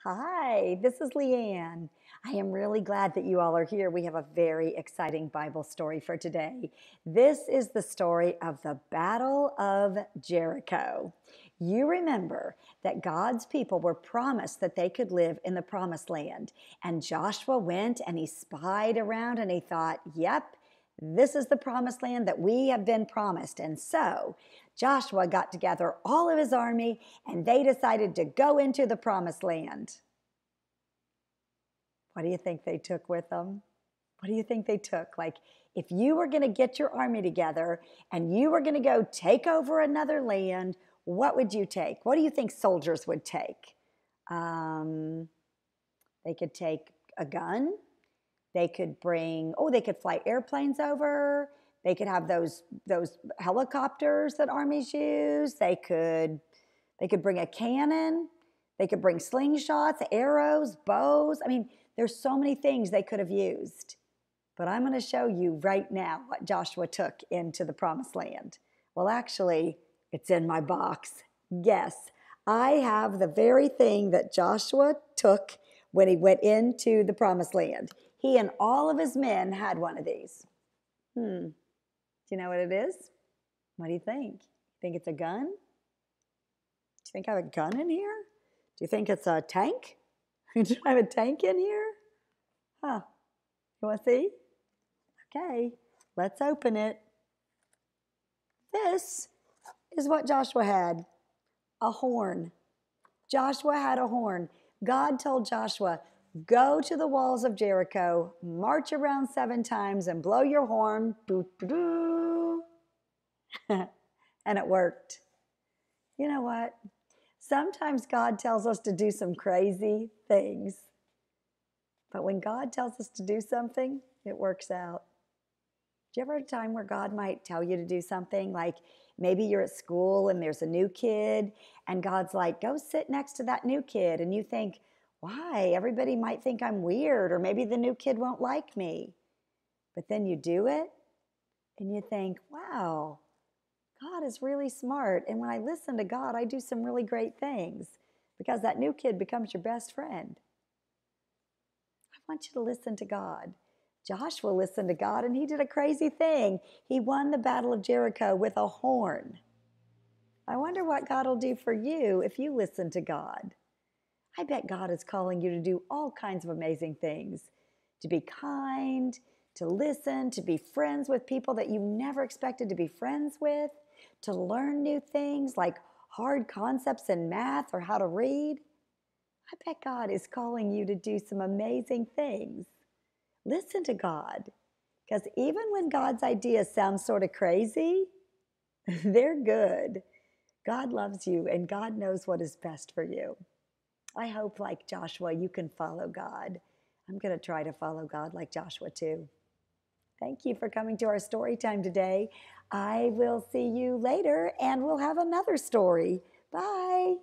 Hi, this is Leanne. I am really glad that you all are here. We have a very exciting Bible story for today. This is the story of the Battle of Jericho. You remember that God's people were promised that they could live in the promised land. And Joshua went and he spied around and he thought, yep, this is the promised land that we have been promised. And so Joshua got together all of his army and they decided to go into the promised land. What do you think they took with them? What do you think they took? Like, if you were going to get your army together and you were going to go take over another land, what would you take? What do you think soldiers would take? Um, they could take a gun. They could bring, oh, they could fly airplanes over. They could have those helicopters that armies use. They could bring a cannon. They could bring slingshots, arrows, bows. I mean, there's so many things they could have used. But I'm going to show you right now what Joshua took into the promised land. Well, actually, it's in my box. Yes, I have the very thing that Joshua took when he went into the promised land. He and all of his men had one of these. Do you know what it is? What do you think? Think it's a gun? Do you think I have a gun in here? Do you think it's a tank? Do I have a tank in here? Huh. You want to see? Okay, let's open it. This is what Joshua had, a horn. Joshua had a horn. God told Joshua, go to the walls of Jericho, march around 7 times and blow your horn. Doo, doo, doo. And it worked. You know what? Sometimes God tells us to do some crazy things. But when God tells us to do something, it works out. Do you ever have a time where God might tell you to do something? Like maybe you're at school and there's a new kid and God's like, go sit next to that new kid. And you think, why? Everybody might think I'm weird or maybe the new kid won't like me. But then you do it and you think, wow, God is really smart. And when I listen to God, I do some really great things because that new kid becomes your best friend. I want you to listen to God. Joshua listened to God and he did a crazy thing. He won the Battle of Jericho with a horn. I wonder what God will do for you if you listen to God. I bet God is calling you to do all kinds of amazing things, to be kind, to listen, to be friends with people that you never expected to be friends with, to learn new things like hard concepts in math or how to read. I bet God is calling you to do some amazing things. Listen to God, because even when God's ideas sound sort of crazy, they're good. God loves you and God knows what is best for you. I hope, like Joshua, you can follow God. I'm going to try to follow God like Joshua too. Thank you for coming to our story time today. I will see you later and we'll have another story. Bye.